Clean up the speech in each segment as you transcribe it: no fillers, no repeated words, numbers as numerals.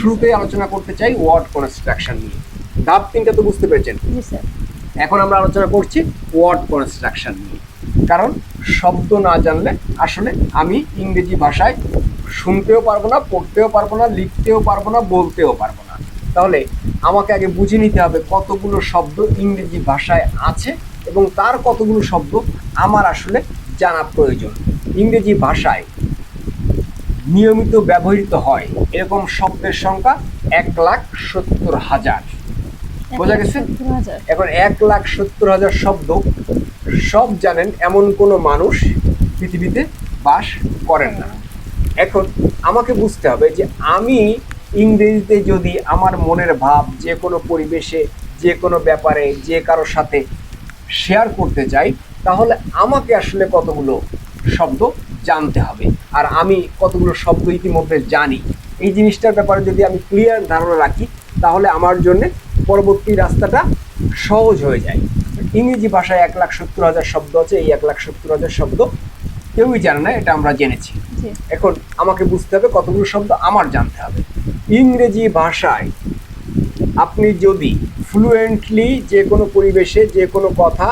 শুরুতেই আলোচনা করতে চাই ওয়ার্ড কনস্ট্রাকশন নিয়ে। ধাপ 3টা তো বুঝতে পেরেছেন। জি স্যার। এখন আমরা আলোচনা করছি ওয়ার্ড কনস্ট্রাকশন নিয়ে, কারণ শব্দ না জানলে আসলে আমি ইংরেজি ভাষায় শুনতেও পারবো না, পড়তেও পারবো না, লিখতেও পারবো না, বলতেও পারবো না। তাহলে আমাকে আগে বুঝে নিতে হবে কতগুলো শব্দ ইংরেজি ভাষায় আছে এবং তার কতগুলো শব্দ আমার আসলে জানা প্রয়োজন। ইংরেজি ভাষায় নিয়মিত ব্যবহৃত হয় এরকম শব্দের সংখ্যা 1,70,000। বোঝা গেছে? 1,70,000। এখন 1,70,000 শব্দ সব জানেন এমন কোনো মানুষ পৃথিবীতে বাস করেন না। এখন আমাকে বুঝতে হবে যে আমি ইংরেজিতে যদি আমার মনের ভাব যে কোনো পরিবেশে, যে কোনো ব্যাপারে, যে কারোর সাথে শেয়ার করতে চাই, তাহলে আমাকে আসলে কতগুলো শব্দ জানতে হবে, আর আমি কতগুলো শব্দ ইতিমধ্যে জানি। এই জিনিসটার ব্যাপারে যদি আমি ক্লিয়ার ধারণা রাখি, তাহলে আমার জন্য পরবর্তী রাস্তাটা সহজ হয়ে যায়। ইংরেজি ভাষায় 1,70,000 শব্দ আছে। এই 1,70,000 শব্দ কেউই জানে না, এটা আমরা জেনেছি। জি। এখন আমাকে বুঝতে হবে কতগুলো শব্দ আমার জানতে হবে। ইংরেজি ভাষায় আপনি যদি ফ্লুয়েন্টলি যে কোনো পরিবেশে যে কোনো কথা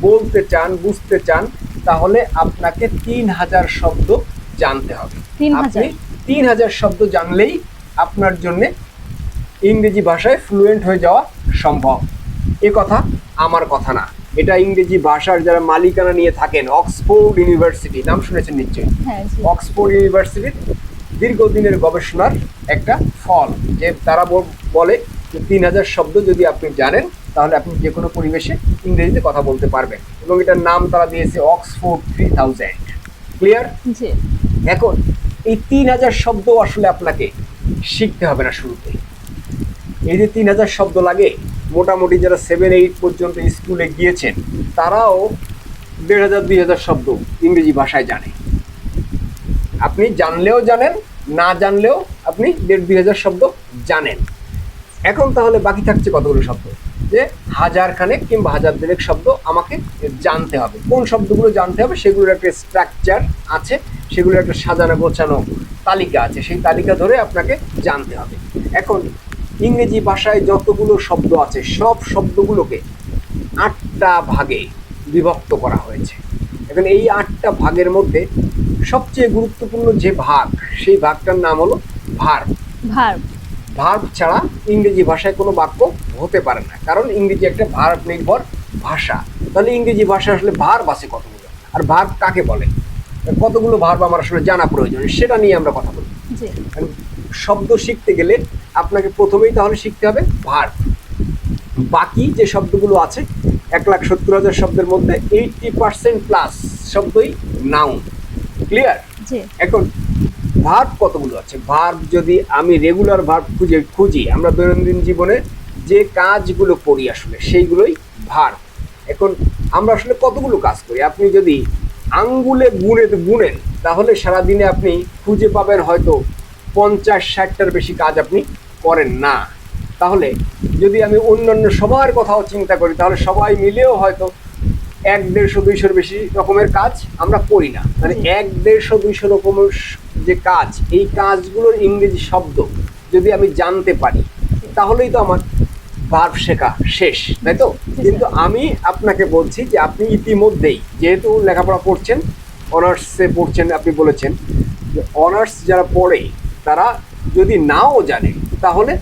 বলতে চান, বুঝতে চান, তাহলে আপনাকে 3,000 শব্দ জানতে হবে। 3,000? আপনি 3,000 শব্দ জানলেই আপনার জন্য ইংরেজি ভাষায় ফ্লুয়েন্ট হয়ে যাওয়া সম্ভব। এ কথা আমার কথা না, এটা ইংরেজি ভাষার যারা মালিকানা নিয়ে থাকেন, অক্সফোর্ড ইউনিভার্সিটি, নাম শুনেছেন নিশ্চয়ই। হ্যাঁ জি। অক্সফোর্ড ইউনিভার্সিটির দীর্ঘদিনের গবেষণার একটা ফল, যে তারা বলে যে 3,000 শব্দ যদি আপনি জানেন, তাহলে আপনি যে কোনো পরিবেশে ইংরেজিতে কথা বলতে পারবেন, এবং এটার নাম তারা দিয়েছে অক্সফোর্ড 3000। ক্লিয়ার? জি। এখন এই 3,000 শব্দ আসলে আপনাকে শিখতে হবে না শুরুতে। এই যে 3,000 শব্দ লাগে, মোটামুটি যারা 7-8 পর্যন্ত স্কুলে গিয়েছেন তারাও 1,500-2,000 শব্দ ইংরেজি ভাষায় জানে। আপনি জানলেও জানেন, না জানলেও আপনি 1,500-2,000 শব্দ জানেন। এখন তাহলে বাকি থাকছে কতগুলো শব্দ, যে 1,000 খানেক কিংবা 1,000 শব্দ আমাকে জানতে হবে। কোন শব্দগুলো জানতে হবে সেগুলোর একটা স্ট্রাকচার আছে, সেগুলোর একটা সাজানো গোছানো তালিকা আছে, সেই তালিকা ধরে আপনাকে জানতে হবে। এখন ইংরেজি ভাষায় যতগুলো শব্দ আছে সব শব্দগুলোকে 8টা ভাগে বিভক্ত করা হয়েছে। এখন এই 8টা ভাগের মধ্যে সবচেয়ে গুরুত্বপূর্ণ যে ভাগ, সেই ভাগটার নাম হলো ভার্ব। ভার্ব। ভার্ব ছাড়া ইংরেজি ভাষায় কোনো বাক্য হতে পারে না, কারণ ইংরেজি একটা ভার্ব নির্ভর ভাষা। তাহলে ইংরেজি ভাষা আসলে ভার্ব আছে কতগুলো, আর ভার্ব কাকে বলে, কতগুলো ভার্ব আমার আসলে জানা প্রয়োজন, সেটা নিয়ে আমরা কথা বলি। জি। শব্দ শিখতে গেলে আপনাকে প্রথমেই তাহলে শিখতে হবে ভার্ব। বাকি যে শব্দগুলো আছে 1,70,000 শব্দের মধ্যে 80% প্লাস শব্দই নাউন। ক্লিয়ার? জি। এখন ভার্ব কতগুলো আছে? ভার্ব যদি আমি রেগুলার ভার্ব খুঁজি, আমরা দৈনন্দিন জীবনে যে কাজগুলো করি আসলে সেইগুলোই ভার্ব। এখন আমরা আসলে কতগুলো কাজ করি, আপনি যদি আঙ্গুলে গুনেন তাহলে সারাদিনে আপনি খুঁজে পাবেন হয়তো 50-60টার বেশি কাজ আপনি করেন না। তাহলে যদি আমি অন্যান্য সবার কথাও চিন্তা করি, তাহলে সবাই মিলেও হয়তো 100-150-200 বেশি রকমের কাজ আমরা করি না। মানে 100-150-200 রকমের যে কাজ, এই কাজগুলোর ইংরেজি শব্দ যদি আমি জানতে পারি, তাহলেই তো আমার ভার্ব শেখা শেষ, তাই তো? কিন্তু আমি আপনাকে বলছি যে আপনি ইতিমধ্যেই যেহেতু লেখাপড়া করছেন, অনার্সে পড়ছেন, আপনি বলেছেন যে অনার্স যারা পড়ে তারা যদি নাও জানে, তাহলে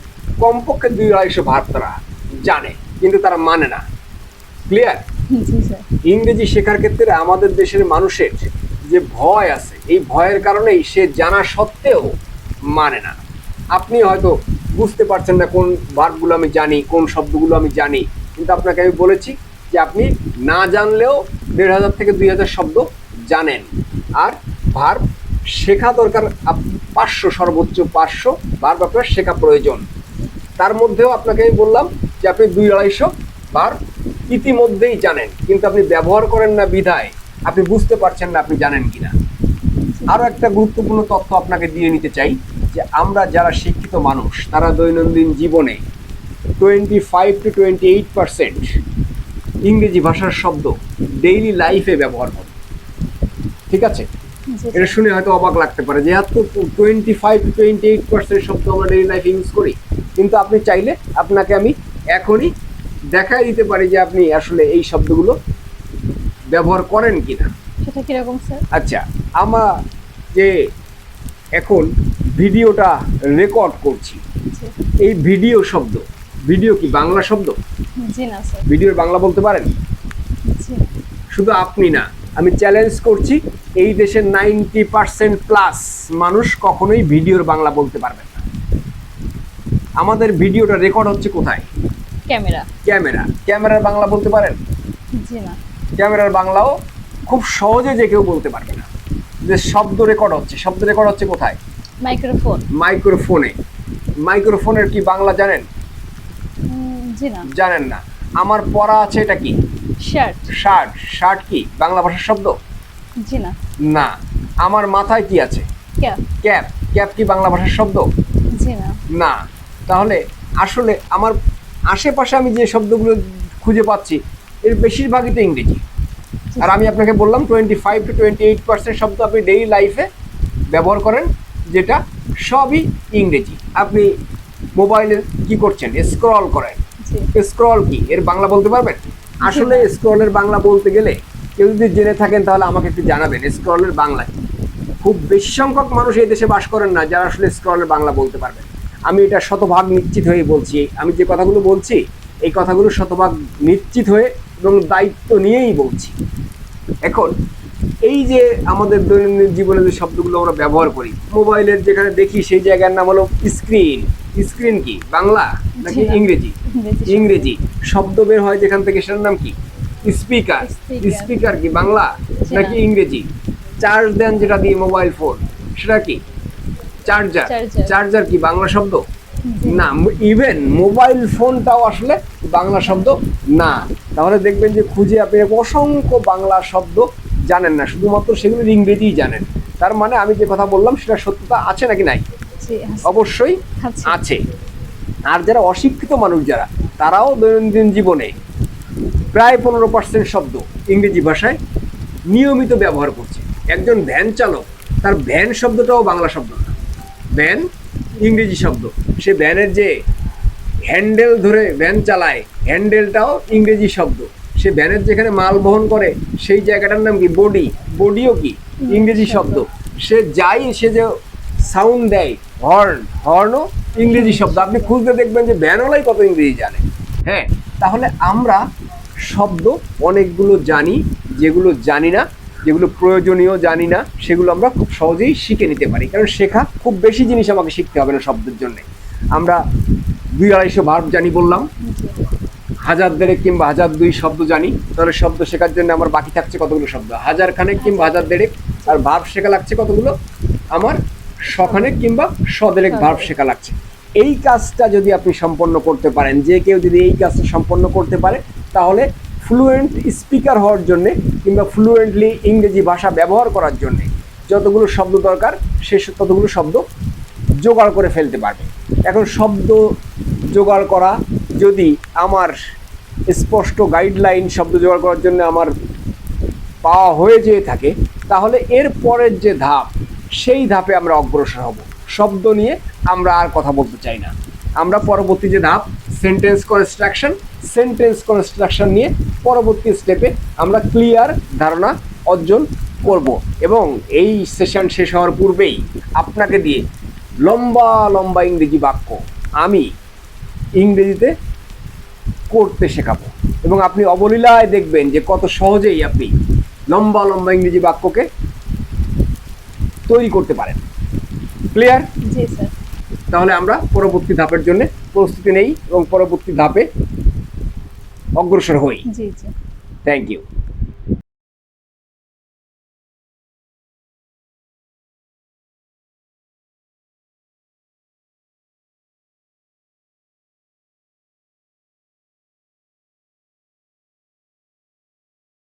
কমপক্ষে 2-250 ভার্ব তারা জানে, কিন্তু তারা মানে না। ক্লিয়ার? জি স্যার। ইংরেজি শেখার ক্ষেত্রে আমাদের দেশের মানুষের যে ভয় আছে, এই ভয়ের কারণেই সে জানা সত্ত্বেও মানে না। আপনি হয়তো বুঝতে পারছেন না কোন ভার্বগুলো আমি জানি, কোন শব্দগুলো আমি জানি, কিন্তু আপনাকে আমি বলেছি যে আপনি না জানলেও 1,500 থেকে 2,000 শব্দ জানেন। আর ভার্ব শেখা দরকার 500, সর্বোচ্চ 500 ভার্ব আপনার শেখা প্রয়োজন। তার মধ্যেও আপনাকে আমি বললাম যে আপনি 2-250 ভার্ব ইতিমধ্যেই জানেন, কিন্তু আপনি ব্যবহার করেন না বিধায় আপনি বুঝতে পারছেন না আপনি জানেন কিনা। আরও একটা গুরুত্বপূর্ণ তথ্য আপনাকে দিয়ে নিতে চাই, যে আমরা যারা শিক্ষিত মানুষ তারা দৈনন্দিন জীবনে 25-28% ইংরেজি ভাষার শব্দ ডেইলি লাইফে ব্যবহার করে। ঠিক আছে? জি, এটা স্যার। শুনে হয়তো অবাক লাগতে পারে, যেহেতু 25-28% শব্দ আমরা ডেইলি লাইফে ইউজ করি। কিন্তু আপনি চাইলে আপনাকে আমি এখনই দেখাই দিতে পারি যে আপনি আসলে এই শব্দগুলো ব্যবহার করেন কিনা। সেটা কিরকম স্যার? আচ্ছা, আমরা যে এখন ভিডিওটা রেকর্ড করছি, জি। এই ভিডিও শব্দ, ভিডিও কি বাংলা শব্দ? জি না স্যার। ভিডিওর বাংলা বলতে পারেন? জি না। শুধু আপনি না, আমি চ্যালেঞ্জ করছি, এই দেশের 90%+ মানুষ কখনোই ভিডিওর বাংলা বলতে পারবেন না। আমাদের ভিডিওটা রেকর্ড হচ্ছে কোথায়? ক্যামেরা। ক্যামেরার বাংলা বলতে পারেন? জি না। ক্যামেরার বাংলাও খুব সহজে যে কেউ বলতে পারবে না। যে শব্দ রেকর্ড হচ্ছে কোথায়? মাইক্রোফোন। মাইক্রোফোনের কি বাংলা জানেন? জি না। জানেন না। আমার পরা আছে, এটা কি? শার্ট। শার্ট কি বাংলা ভাষার শব্দ? জি না। না। আমার মাথায় কি আছে? ক্যাপ। ক্যাপ কি বাংলা ভাষার শব্দ? জি না। না। তাহলে আসলে আমার আশেপাশে আমি যে শব্দগুলো খুঁজে পাচ্ছি এর বেশিরভাগই তো ইংরেজি। আর আমি আপনাকে বললাম 25-28% শব্দ আপনি ডেইলি লাইফে ব্যবহার করেন, যেটা সবই ইংরেজি। আপনি মোবাইলে কি করছেন? স্ক্রল করেন। জি। স্ক্রল কি এর বাংলা বলতে পারবেন? আসলে স্ক্রলের বাংলা বলতে গেলে কেউ যদি জেনে থাকেন তাহলে আমাকে একটু জানাবেন স্ক্রলের বাংলা কি। খুব বেশি সংখ্যক মানুষ এই দেশে বাস করেন না যারা আসলে স্ক্রলের বাংলা বলতে পারবেন। আমি এটা শতভাগ নিশ্চিত হয়ে বলছি, আমি যে কথাগুলো বলছি এই কথাগুলো শতভাগ নিশ্চিত হয়ে এবং দায়িত্ব নিয়েই বলছি। এখন এই যে আমাদের দৈনন্দিন জীবনে যে শব্দগুলো আমরা ব্যবহার করি, মোবাইলের যেখানে দেখি সেই জায়গার নাম হলো স্ক্রিন। স্ক্রিন কি বাংলা নাকি জি না। ইংরেজি? ইংরেজি। শব্দ বের হয় যেখান থেকে সেটার নাম কি? স্পিকার। স্পিকার কি বাংলা জি নাকি না। ইংরেজি? চার্জ দেন যেটা দিয়ে মোবাইল ফোন, সেটা কি? চার্জার। চার্জার কি বাংলা শব্দ? জি না। ইভেন মোবাইল ফোনটাও আসলে বাংলা শব্দ না। তাহলে দেখবেন যে খুঁজে আপনি অসংখ্য বাংলা শব্দ জানেন না, শুধুমাত্র সেগুলোর ইংরেজিই জানেন। তার মানে আমি যে কথা বললাম সেটা সত্যতা আছে নাকি নাই? জি আছে। অবশ্যই আছে। আছে। আর যারা অশিক্ষিত মানুষ যারা, তারাও দৈনন্দিন জীবনে প্রায় 15% শব্দ ইংরেজি ভাষায় নিয়মিত ব্যবহার করছে। একজন ভ্যান চালক, তার ভ্যান শব্দটাও বাংলা শব্দ না, ভ্যান ইংরেজি শব্দ। সে ভ্যানের যে হ্যান্ডেল ধরে ভ্যান চালায়, হ্যান্ডেলটাও ইংরেজি শব্দ। সে ভ্যানের যেখানে মাল বহন করে সেই জায়গাটার নাম কি? বডি। বডিও কি ইংরেজি শব্দ। সে যে সাউন্ড দেয়, হর্নও ইংরেজি শব্দ। আপনি খুঁজতে দেখবেন যে ভ্যানওয়ালাই কত ইংরেজি জানে। হ্যাঁ, তাহলে আমরা শব্দ অনেকগুলো জানি, যেগুলো জানি না, যেগুলো প্রয়োজনীয় জানি না, সেগুলো আমরা খুব সহজেই শিখে নিতে পারি। কারণ শেখা খুব বেশি জিনিস আমাকে শিখতে হবে না শব্দের জন্য। আমরা 200-250 ভার্ব জানি বললাম, 1000 কিংবা 1002 শব্দ জানি। তাহলে শব্দ শেখার জন্য আমার বাকি থাকছে কতগুলো শব্দ? 1000 কিংবা 1002। আর ভার্ব শেখা লাগছে কতগুলো? আমার 100 কিংবা 100 ভার্ব শেখা লাগছে। এই কাজটা যদি আপনি সম্পন্ন করতে পারেন, যে কেউ যদি এই কাজটা সম্পন্ন করতে পারে, তাহলে ফ্লুয়েন্ট স্পিকার হওয়ার জন্যে কিংবা ফ্লুয়েন্টলি ইংরেজি ভাষা ব্যবহার করার জন্যে যতগুলো শব্দ দরকার সে ততগুলো শব্দ জোগাড় করে ফেলতে পারবে। এখন শব্দ জোগাড় করা যদি আমার স্পষ্ট গাইডলাইন শব্দ জোগাড় করার জন্য আমার পাওয়া হয়ে যেয়ে থাকে, তাহলে এর পরের যে ধাপ, সেই ধাপে আমরা অগ্রসর হব। শব্দ নিয়ে আমরা আর কথা বলতে চাই না। আমরা পরবর্তী যে ধাপ সেন্টেন্স কনস্ট্রাকশন নিয়ে পরবর্তী স্টেপে আমরা ক্লিয়ার ধারণা অর্জন করব। এবং এই সেশন শেষ হওয়ার পূর্বেই আপনাকে দিয়ে লম্বা লম্বা ইংরেজি বাক্য আমি ইংরেজিতে করতে শেখাবো। এবং আপনি অবলীলায় দেখবেন যে কত সহজেই আপনি লম্বা লম্বা ইংরেজি বাক্যকে তৈরি করতে পারেন। ক্লিয়ার? জি স্যার। তাহলে আমরা পরবর্তী ধাপের জন্য প্রস্তুতি নেই এবং পরবর্তী ধাপে অগ্রসর হই। জি জি। Thank you.